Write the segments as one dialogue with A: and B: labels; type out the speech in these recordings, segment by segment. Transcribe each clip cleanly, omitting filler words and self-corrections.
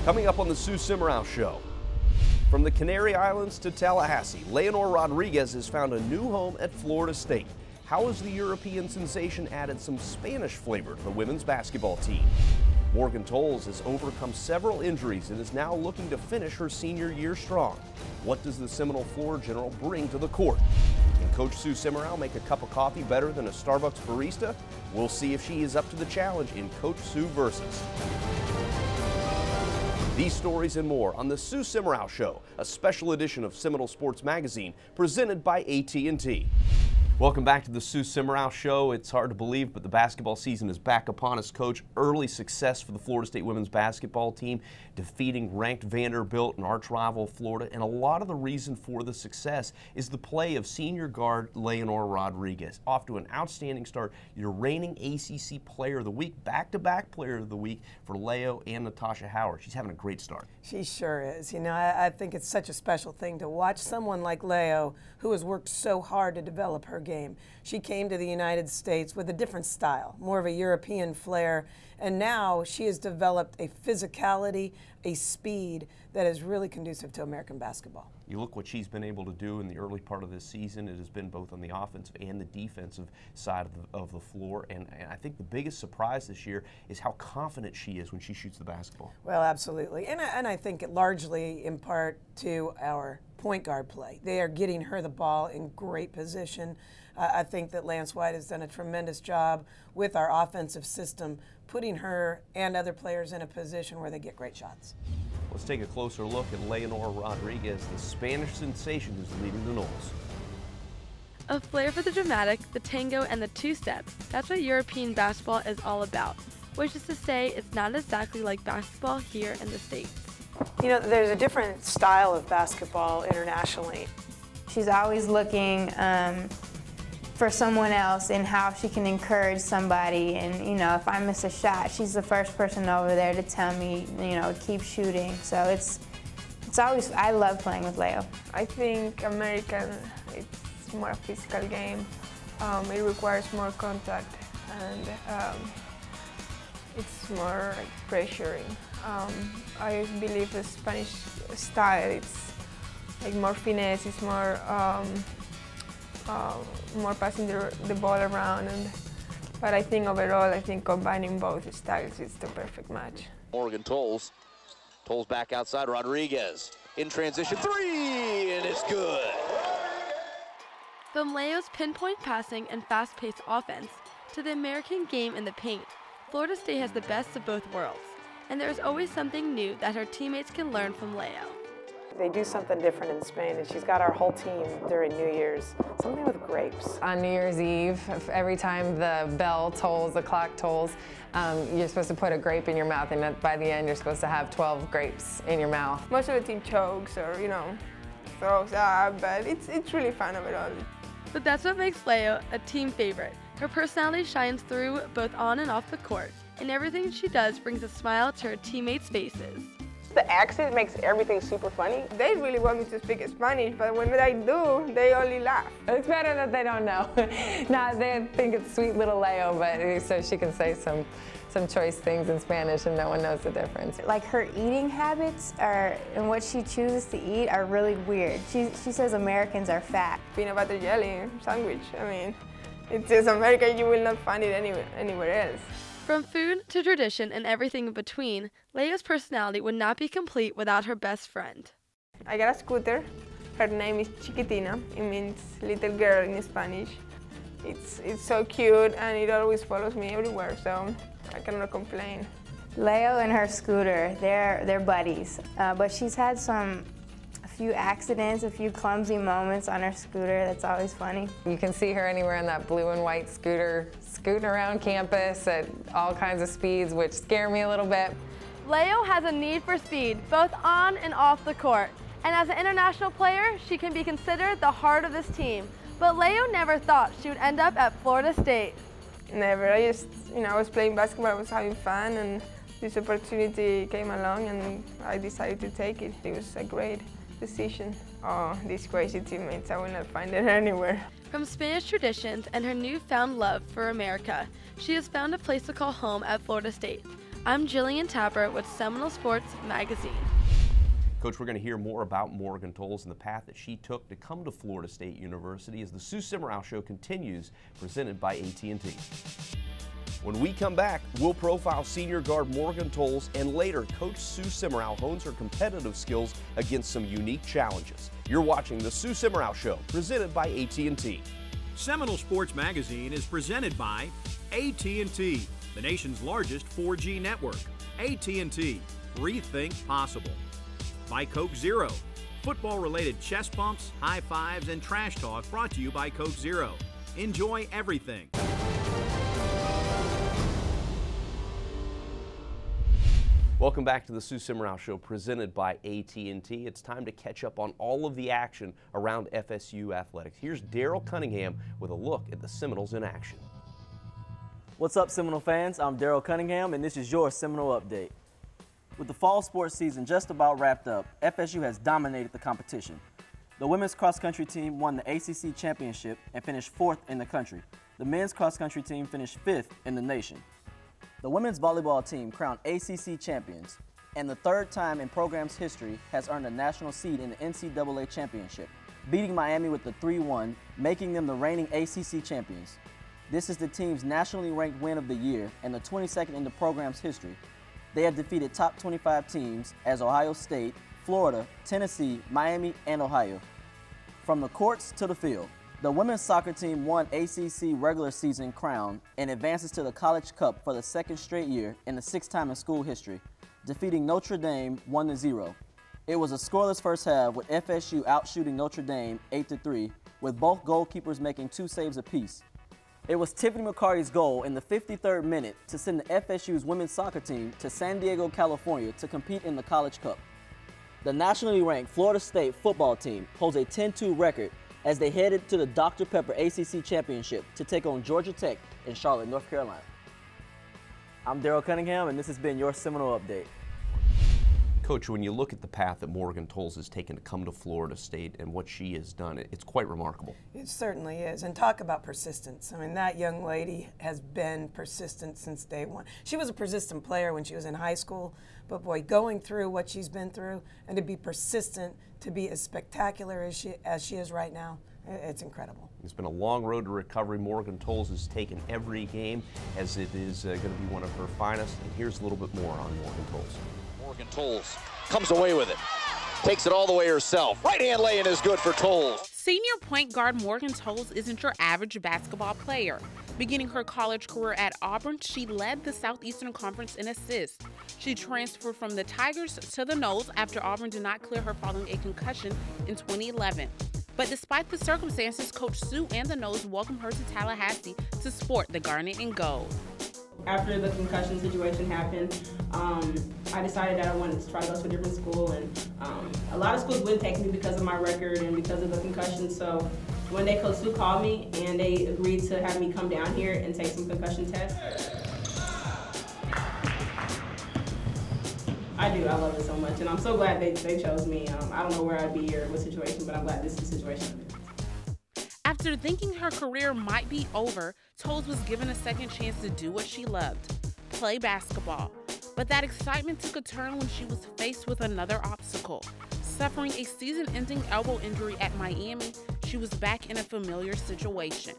A: Coming up on the Sue Seminoles Show. From the Canary Islands to Tallahassee, Leonor Rodriguez has found a new home at Florida State. How has the European sensation added some Spanish flavor to the women's basketball team? Morgan Tols has overcome several injuries and is now looking to finish her senior year strong. What does the Seminole floor general bring to the court? Can Coach Sue Seminoles make a cup of coffee better than a Starbucks barista? We'll see if she is up to the challenge in Coach Sue Versus. These stories and more on the Sue Seminoles Show, a special edition of Seminole Sports Magazine presented by AT&T. Welcome back to the Sue Seminoles Show. It's hard to believe, but the basketball season is back upon us, Coach. Early success for the Florida State women's basketball team, defeating ranked Vanderbilt and arch rival Florida. And a lot of the reason for the success is the play of senior guard Leonor Rodriguez. Off to an outstanding start. Your reigning ACC Player of the Week, back-to-back Player of the Week for Leo and Natasha Howard. She's having a great start.
B: She sure is. You know, I think it's such a special thing to watch someone like Leo, who has worked so hard to develop her game. She came to the United States with a different style, more of a European flair, and now she has developed a physicality, a speed that is really conducive to American basketball.
A: You look what she's been able to do in the early part of this season. It has been both on the offensive and the defensive side of the floor, and I think the biggest surprise this year is how confident she is when she shoots the basketball.
B: Well, absolutely, and I think it largely in part to our point guard play. They are getting her the ball in great position. I think that Lance White has done a tremendous job with our offensive system, putting her and other players in a position where they get great shots.
A: Let's take a closer look at Leonor Rodriguez, the Spanish sensation who's leading the Noles.
C: A flair for the dramatic, the tango, and the two-step. That's what European basketball is all about, which is to say it's not exactly like basketball here in the States.
B: You know, there's a different style of basketball internationally.
D: She's always looking for someone else and how she can encourage somebody. And, you know, if I miss a shot, she's the first person over there to tell me, you know, keep shooting. So it's always, I love playing with Leo.
E: I think American, it's more a physical game. It requires more contact and it's more like pressuring. I believe the Spanish style, it's like more finesse, it's more passing the ball around. But I think overall, I think combining both styles is the perfect match.
F: Morgan Tols. Tols back outside, Rodriguez. In transition, three, and it's good.
C: From Leo's pinpoint passing and fast-paced offense to the American game in the paint, Florida State has the best of both worlds. And there is always something new that her teammates can learn from Leo.
B: They do something different in Spain, and she's got our whole team during New Year's, something with grapes.
G: On New Year's Eve, every time the bell tolls, the clock tolls, you're supposed to put a grape in your mouth, and by the end you're supposed to have 12 grapes in your mouth.
E: Most of the team chokes or, you know, throws up, but it's really fun overall.
C: But that's what makes Leo a team favorite. Her personality shines through both on and off the court, and everything she does brings a smile to her teammates' faces.
H: The accent makes everything super funny.
E: They really want me to speak Spanish, but when I do, they only laugh.
G: It's better that they don't know. They think it's sweet little Leo, but so she can say some choice things in Spanish and no one knows the difference.
D: Like her eating habits and what she chooses to eat are really weird. She says Americans are fat.
E: Peanut butter jelly sandwich, I mean, it's just America, you will not find it anywhere else.
C: From food to tradition and everything in between, Leo's personality would not be complete without her best friend.
E: I got a scooter. Her name is Chiquitina. It means little girl in Spanish. It's so cute and it always follows me everywhere, so I cannot complain.
D: Leo and her scooter, they're buddies, but she's had a few accidents, a few clumsy moments on her scooter. That's always funny.
G: You can see her anywhere in that blue and white scooter, scooting around campus at all kinds of speeds, which scare me a little bit.
C: Leo has a need for speed, both on and off the court. And as an international player, she can be considered the heart of this team. But Leo never thought she would end up at Florida State.
E: Never. I just, I was playing basketball, I was having fun, and this opportunity came along and I decided to take it. It was a great decision. Oh, these crazy teammates, I will not find it anywhere.
C: From Spanish traditions and her newfound love for America, she has found a place to call home at Florida State. I'm Jillian Tapper with Seminole Sports Magazine.
A: Coach, we're going to hear more about Morgan Tols and the path that she took to come to Florida State University as the Sue Simmerau Show continues, presented by AT&T. When we come back, we'll profile senior guard Morgan Tols, and later, Coach Sue Simmerau hones her competitive skills against some unique challenges. You're watching the Sue Simmerau Show, presented by AT&T.
I: Seminole Sports Magazine is presented by AT&T, the nation's largest 4G network. AT&T, rethink possible. By Coke Zero, football-related chest bumps, high fives, and trash talk brought to you by Coke Zero. Enjoy everything.
A: Welcome back to the Sue Simmerau Show, presented by AT&T. It's time to catch up on all of the action around FSU athletics. Here's Daryl Cunningham with a look at the Seminoles in action.
J: What's up, Seminole fans? I'm Daryl Cunningham, and this is your Seminole Update. With the fall sports season just about wrapped up, FSU has dominated the competition. The women's cross-country team won the ACC championship and finished 4th in the country. The men's cross-country team finished 5th in the nation. The women's volleyball team crowned ACC champions, and the 3rd time in program's history has earned a national seed in the NCAA championship, beating Miami with the 3-1, making them the reigning ACC champions. This is the team's nationally ranked win of the year and the 22nd in the program's history. They have defeated top 25 teams as Ohio State, Florida, Tennessee, Miami, and Ohio. From the courts to the field, the women's soccer team won ACC regular season crown and advances to the College Cup for the 2nd straight year and the 6th time in school history, defeating Notre Dame 1-0. It was a scoreless first half with FSU outshooting Notre Dame 8-3, with both goalkeepers making 2 saves apiece. It was Tiffany McCarty's goal in the 53rd minute to send the FSU's women's soccer team to San Diego, California to compete in the College Cup. The nationally ranked Florida State football team holds a 10-2 record as they headed to the Dr. Pepper ACC Championship to take on Georgia Tech in Charlotte, North Carolina. I'm Daryl Cunningham, and this has been your Seminole Update.
A: Coach, when you look at the path that Morgan Tols has taken to come to Florida State and what she has done, it's quite remarkable.
B: It certainly is. And talk about persistence. I mean, that young lady has been persistent since day one. She was a persistent player when she was in high school, but boy, going through what she's been through and to be persistent, to be as spectacular as she is right now, it's incredible.
A: It's been a long road to recovery. Morgan Tols has taken every game as it is going to be one of her finest. And here's a little bit more on Morgan Tols.
F: Morgan Tols comes away with it. Takes it all the way herself. Right-hand lay-in is good for Tols.
K: Senior point guard Morgan Tols isn't your average basketball player. Beginning her college career at Auburn, she led the Southeastern Conference in assists. She transferred from the Tigers to the Noles after Auburn did not clear her following a concussion in 2011. But despite the circumstances, Coach Sue and the Noles welcomed her to Tallahassee to sport the garnet and gold.
L: After the concussion situation happened, I decided that I wanted to try to go to a different school, and a lot of schools wouldn't take me because of my record and because of the concussion. So one day Coach Sue called me and they agreed to have me come down here and take some concussion tests. I do, I love it so much, and I'm so glad they chose me. I don't know where I'd be or what situation, but I'm glad this is the situation I'm in.
K: After thinking her career might be over, Tols was given a second chance to do what she loved, play basketball. But that excitement took a turn when she was faced with another obstacle. Suffering a season-ending elbow injury at Miami, she was back in a familiar situation.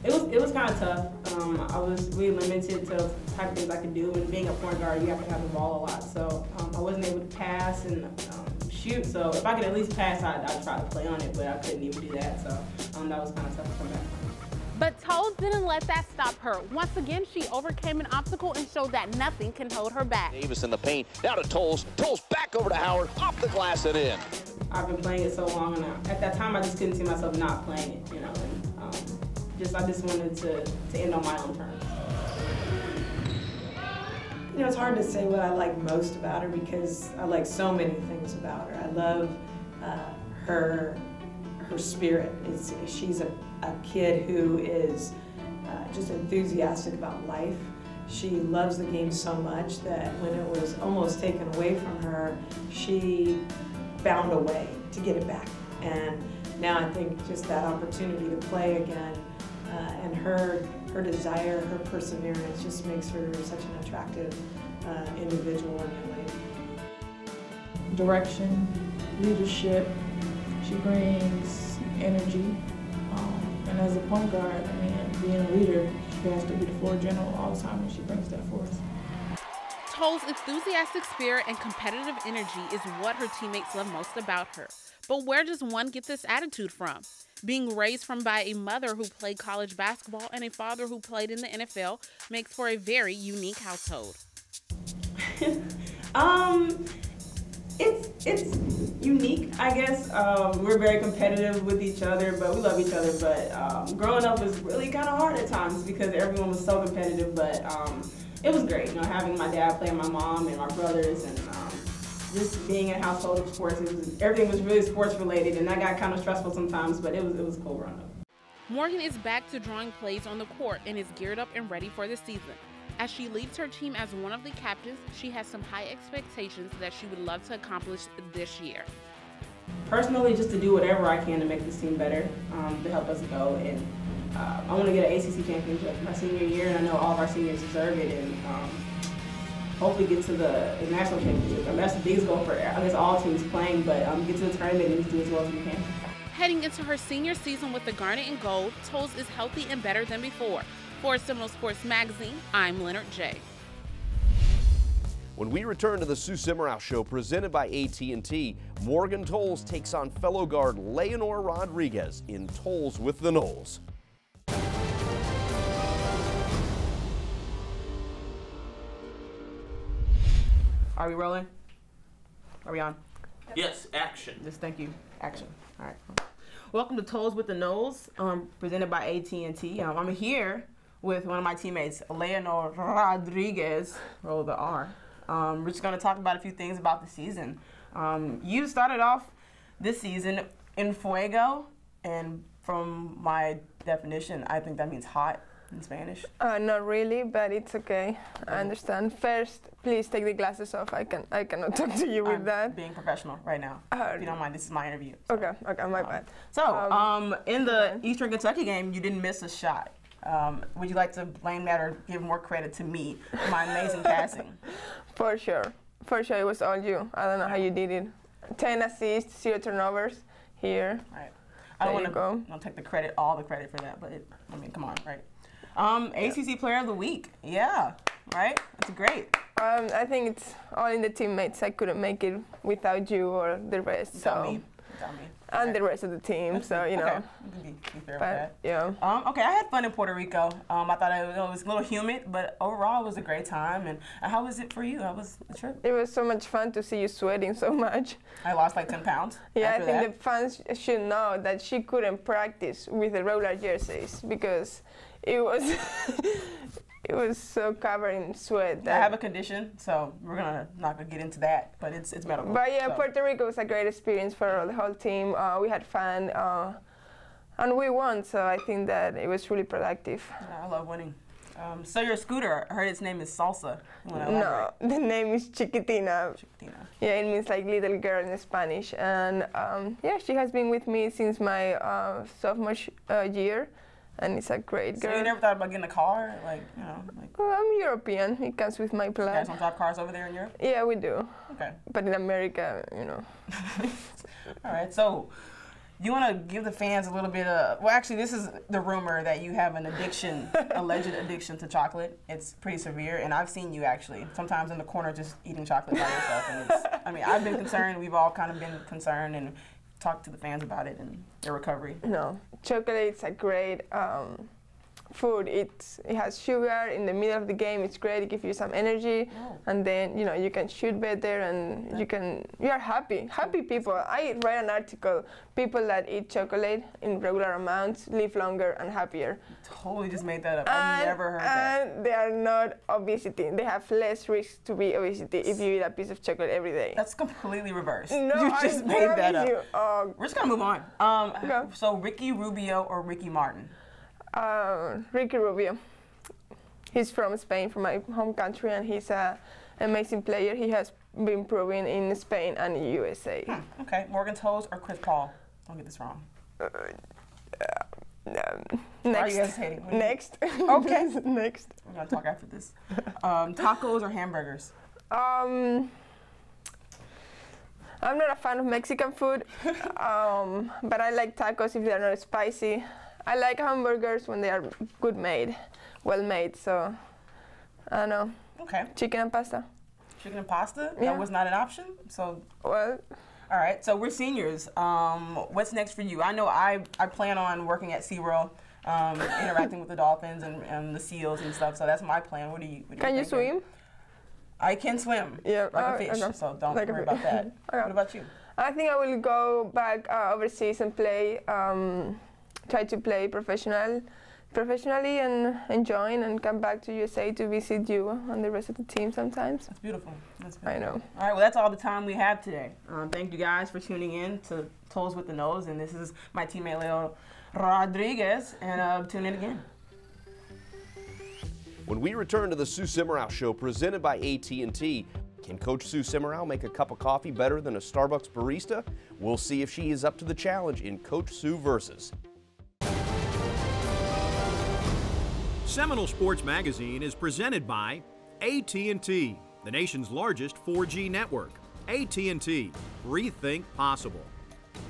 L: It was kind of tough. I was really limited to the type of things I could do, and being a point guard, you have to have the ball a lot. So I wasn't able to pass and shoot, so if I could at least pass, I'd try to play on it, but I couldn't even do that, so that was kind of tough to come back from.
K: But Tols didn't let that stop her. Once again, she overcame an obstacle and showed that nothing can hold her back.
F: Davis in the paint, now to Tols. Tols back over to Howard, off the glass and in.
L: I've been playing it so long, and at that time, I just couldn't see myself not playing it, you know, and I just wanted to end on my own terms.
B: You know, it's hard to say what I like most about her because I like so many things about her. I love her spirit. She's a kid who is just enthusiastic about life. She loves the game so much that when it was almost taken away from her, she found a way to get it back. And now I think just that opportunity to play again and her desire, her perseverance just makes her such an attractive
L: individual and young lady. Direction, leadership, she brings energy. And as a point guard, I mean, being a leader, she has to be the floor general all the time, and she brings that forth.
K: Tols' enthusiastic spirit and competitive energy is what her teammates love most about her. But where does one get this attitude from? Being raised by a mother who played college basketball and a father who played in the NFL makes for a very unique household.
L: It's unique, I guess. We're very competitive with each other, but we love each other. But growing up was really kind of hard at times because everyone was so competitive. But it was great, having my dad play, my mom, and my brothers, and just being in a household of sports. Everything was really sports related, and that got kind of stressful sometimes. But it was cool growing up.
K: Morgan is back to drawing plays on the court and is geared up and ready for the season. As she leads her team as one of the captains, she has some high expectations that she would love to accomplish this year.
L: Personally, just to do whatever I can to make this team better, to help us go. And I want to get an ACC championship my senior year, and I know all of our seniors deserve it, and hopefully get to the national championship. I mean, that's the biggest goal for, I guess, all teams playing, but get to the tournament and do as well as we can.
K: Heading into her senior season with the Garnet and Gold, Tols is healthy and better than before. For Seminole Sports Magazine, I'm Leonor J.
A: When we return to the Sue Seminoles Show presented by AT&T, Morgan Tols takes on fellow guard Leonor Rodriguez in Tols with the Noles.
L: Are we rolling? Are we on?
M: Yes, action.
L: Just thank you. Action. All right. Welcome to Tols with the Noles, presented by AT&T. I'm here with one of my teammates, Leonor Rodriguez, roll the R. We're just going to talk about a few things about the season. You started off this season in fuego, and from my definition, I think that means hot in Spanish.
E: Not really, but it's okay. I understand. First, please take the glasses off. I cannot talk to you with that.
L: Being professional right now. If you don't mind, this is my interview. So.
E: Okay, my bad.
L: So, in the Eastern Kentucky game, you didn't miss a shot. Would you like to blame that or give more credit to me for my amazing passing?
E: For sure. For sure, it was all you. I don't know how you did it. 10 assists, 0 turnovers here.
L: Right. I don't want to take all the credit for that, but I mean, come on, right? ACC Player of the Week. Yeah, right? That's great.
E: I think it's all in the teammates. I couldn't make it without you or the rest.
L: Without me.
E: And the rest of the team, so you know.
L: Okay, you can be fair with that.
E: Yeah.
L: Okay, I had fun in Puerto Rico. I thought it was a little humid, but overall it was a great time. And how was it for you? How was the trip?
E: It was so much fun to see you sweating so much.
L: I lost like 10 pounds.
E: Yeah, I think the fans should know that she couldn't practice with the regular jerseys because it was it was so covered in sweat.
L: I have a condition, so we're not gonna get into that, but it's medical.
E: But yeah,
L: so.
E: Puerto Rico was a great experience for the whole team. We had fun, and we won. So I think that it was really productive.
L: Yeah, I love winning. So your scooter, I heard its name is Salsa.
E: No, the name is Chiquitina. Chiquitina. Yeah, it means like little girl in Spanish. And yeah, she has been with me since my sophomore year. And it's a great girl.
L: So you never thought about getting a car?
E: Well, I'm European. It comes with my blood.
L: You guys don't drive cars over there in Europe?
E: Yeah, we do.
L: Okay.
E: But in America, you know.
L: All right, so you want to give the fans a little bit of, well, actually, this is the rumor that you have an addiction, alleged addiction to chocolate. It's pretty severe, and I've seen you actually, sometimes in the corner just eating chocolate by yourself. And I mean, I've been concerned, we've all kind of been concerned, and talk to the fans about it and their recovery.
E: No, chocolate's a great food. It has sugar in the middle of the game. It's great. It gives you some energy, and then you know you can shoot better, and you are happy. Happy people. I read an article. People that eat chocolate in regular amounts live longer and happier.
L: Totally just made that up. I've never heard that.
E: And they are not obesity. They have less risk to be obesity if you eat a piece of chocolate every day.
L: That's completely reversed.
E: No,
L: you just made that up.
E: We're
L: just gonna move on. So Ricky Rubio or Ricky Martin?
E: Ricky Rubio. He's from Spain, from my home country, and he's an amazing player. He has been proving in Spain and the USA.
L: Okay, Morgan Tols or Chris Paul? Don't get this wrong.
H: Next.
L: hesitating?
H: Next.
L: Okay.
H: Next.
L: We're gonna talk after this. Tacos or hamburgers?
E: I'm not a fan of Mexican food, but I like tacos if they're not spicy. I like hamburgers when they are good made, well made, so I don't know.
L: Okay.
E: Chicken and pasta.
L: Chicken and pasta?
E: Yeah.
L: That was not an option? So.
E: Well.
L: All right, so we're seniors. What's next for you? I know I plan on working at SeaWorld, interacting with the dolphins and the seals and stuff, so that's my plan. What do you
E: Can you swim?
L: I can swim, like a fish, so don't worry about that. What about you?
E: I think I will go back overseas and play, try to play professionally and enjoy and come back to USA to visit you and the rest of the team sometimes.
L: That's beautiful. That's beautiful.
E: I know.
L: All right, well, that's all the time we have today. Thank you guys for tuning in to Tols with the Noles, and this is my teammate Leonor Rodriguez, and tune in again.
A: When we return to the Sue Seminoles Show presented by AT&T, can Coach Sue Seminoles make a cup of coffee better than a Starbucks barista? We'll see if she is up to the challenge in Coach Sue Versus.
I: Seminole Sports Magazine is presented by AT&T, the nation's largest 4G network. AT&T, rethink possible.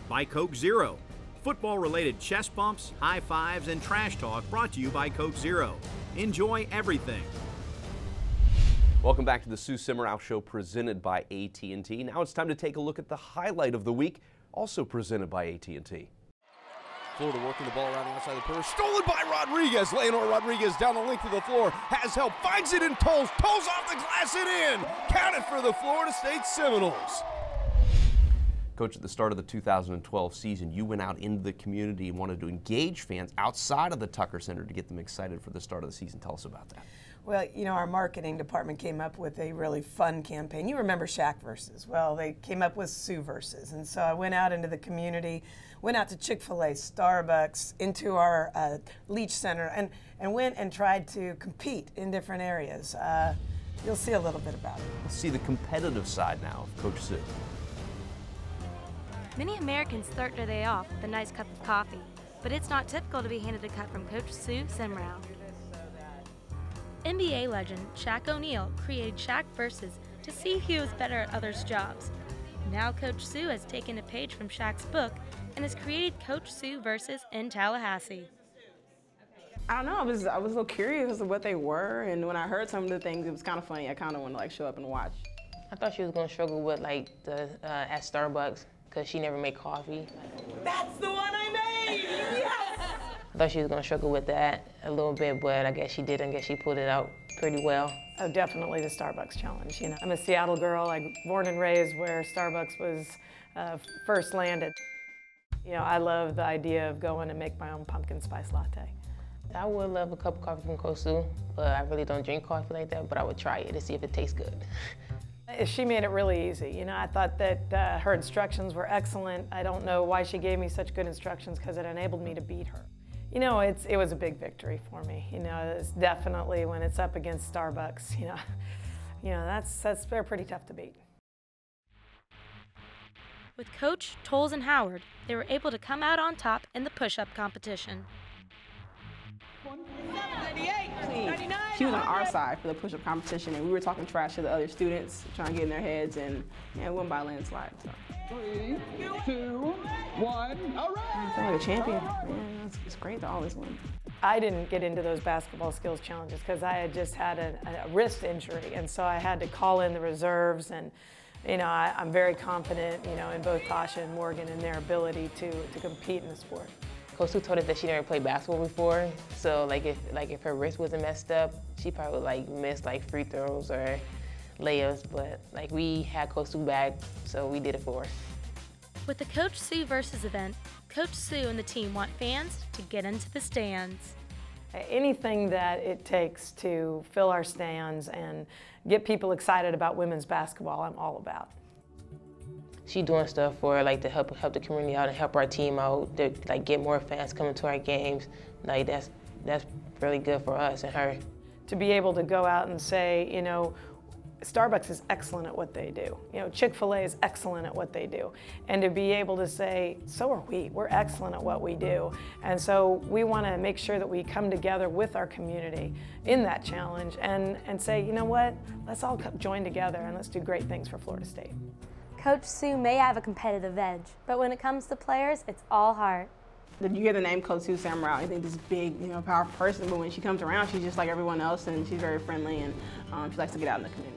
I: By Coke Zero, football-related chest bumps, high fives, and trash talk brought to you by Coke Zero. Enjoy everything.
A: Welcome back to the Sue Seminoles Show presented by AT&T. Now it's time to take a look at the highlight of the week, also presented by AT&T. Florida working the ball around the outside of the perimeter. Stolen by Rodriguez. Leonor Rodriguez down the length of the floor. Has help. Finds it in Tols. Tols off the glass and in. Counted for the Florida State Seminoles. Coach, at the start of the 2012 season, you went out into the community and wanted to engage fans outside of the Tucker Center to get them excited for the start of the season. Tell us about that.
B: Well, you know, our marketing department came up with a really fun campaign. You remember Shaq Versus. Well, they came up with Sue Versus. And so I went out into the community, went out to Chick-fil-A, Starbucks, into our Leach Center, and went and tried to compete in different areas. You'll see a little bit about it.
A: Let's see the competitive side now of Coach Sue.
M: Many Americans start their day off with a nice cup of coffee, but it's not typical to be handed a cup from Coach Sue Seminoles. NBA legend Shaq O'Neal created Shaq Versus to see who was better at others' jobs. Now Coach Sue has taken a page from Shaq's book and has created Coach Sue Versus in Tallahassee.
L: I don't know, I was a little curious as to what they were, and when I heard some of the things, it was kind of funny. I kind of wanted to like show up and watch.
N: I thought she was gonna struggle with like the at Starbucks because she never made coffee.
L: That's the one I made! Yes!
N: I thought she was gonna struggle with that a little bit, but I guess she did. I guess she pulled it out pretty well.
B: Oh, definitely the Starbucks challenge. You know, I'm a Seattle girl. I'm born and raised where Starbucks was first landed. You know, I love the idea of going and make my own pumpkin spice latte.
N: I would love a cup of coffee from Coach Sue, but I really don't drink coffee like that, but I would try it to see if it tastes good.
B: She made it really easy. You know, I thought that her instructions were excellent. I don't know why she gave me such good instructions because it enabled me to beat her. You know, it was a big victory for me. You know, it's definitely when it's up against Starbucks, you know, they're pretty tough to beat.
M: With Coach, Tols, and Howard, they were able to come out on top in the push-up competition.
L: She was on our side for the push-up competition, and we were talking trash to the other students, trying to get in their heads, and won by a landslide. So.
O: 3, 2, 1, all right!
L: I feel like a champion. Man, it's great to always win.
B: I didn't get into those basketball skills challenges because I had just had a wrist injury, and so I had to call in the reserves, and you know, I'm very confident, you know, in both Tasha and Morgan and their ability to compete in the sport.
N: Coach Sue told us that she never played basketball before, so if her wrist wasn't messed up, she probably would miss free throws or layups, but we had Coach Sue back, so we did it for her.
M: With the Coach Sue Versus event, Coach Sue and the team want fans to get into the stands.
B: Anything that it takes to fill our stands and get people excited about women's basketball, I'm all about.
N: She doing stuff for to help the community out and help our team out, to get more fans coming to our games. That's really good for us and her.
B: To be able to go out and say, you know, Starbucks is excellent at what they do. You know, Chick-fil-A is excellent at what they do. And to be able to say, so are we. We're excellent at what we do. And so we want to make sure that we come together with our community in that challenge and say, you know what, let's all join together and let's do great things for Florida State.
M: Coach Sue may have a competitive edge, but when it comes to players, it's all heart.
L: You hear the name Coach Sue Samurai, you think this big, powerful person, but when she comes around, she's just like everyone else, and she's very friendly, and she likes to get out in the community.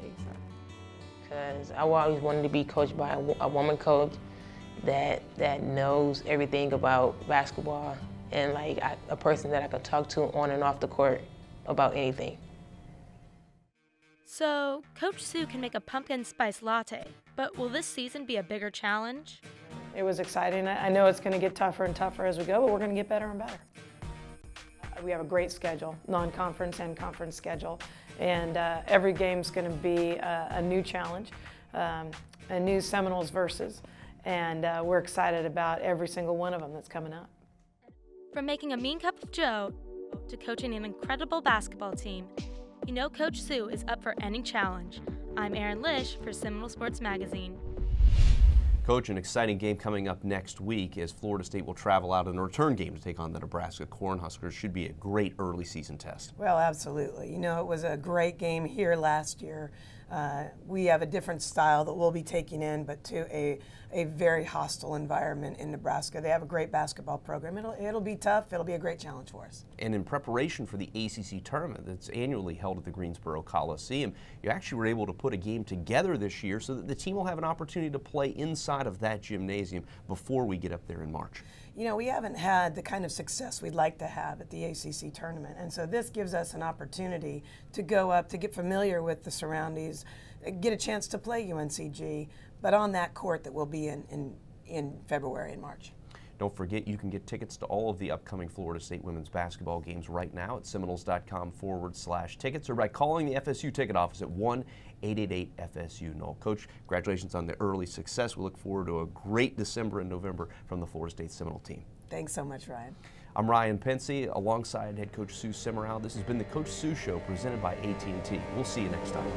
N: Because I always wanted to be coached by a woman coach that knows everything about basketball, and like a person that I could talk to on and off the court about anything.
M: So, Coach Sue can make a pumpkin spice latte, but will this season be a bigger challenge?
B: It was exciting. I know it's going to get tougher and tougher as we go, but we're going to get better and better. We have a great schedule, non-conference and conference schedule, and every game's going to be a new challenge, a new Seminoles versus, and we're excited about every single one of them that's coming up.
M: From making a mean cup of joe to coaching an incredible basketball team, you know Coach Sue is up for any challenge. I'm Erin Lish for Seminole Sports Magazine.
A: Coach, an exciting game coming up next week as Florida State will travel out in a return game to take on the Nebraska Cornhuskers. Should be a great early season test.
B: Well, absolutely. You know, it was a great game here last year. We have a different style that we'll be taking in, but to a very hostile environment in Nebraska. They have a great basketball program. It'll be tough. It'll be a great challenge for us.
A: And in preparation for the ACC tournament that's annually held at the Greensboro Coliseum, you actually were able to put a game together this year so that the team will have an opportunity to play inside of that gymnasium before we get up there in March.
B: You know, we haven't had the kind of success we'd like to have at the ACC tournament, and so this gives us an opportunity to go up, to get familiar with the surroundings, get a chance to play UNCG, but on that court that will be in February and March.
A: Don't forget, you can get tickets to all of the upcoming Florida State women's basketball games right now at seminoles.com/tickets or by calling the FSU ticket office at 1-888-FSU-NOL. Coach, congratulations on the early success. We look forward to a great December and November from the Florida State Seminole team.
B: Thanks so much, Ryan.
A: I'm Ryan Pensy alongside head coach Sue Semrau. This has been the Coach Sue Show presented by AT&T. We'll see you next time.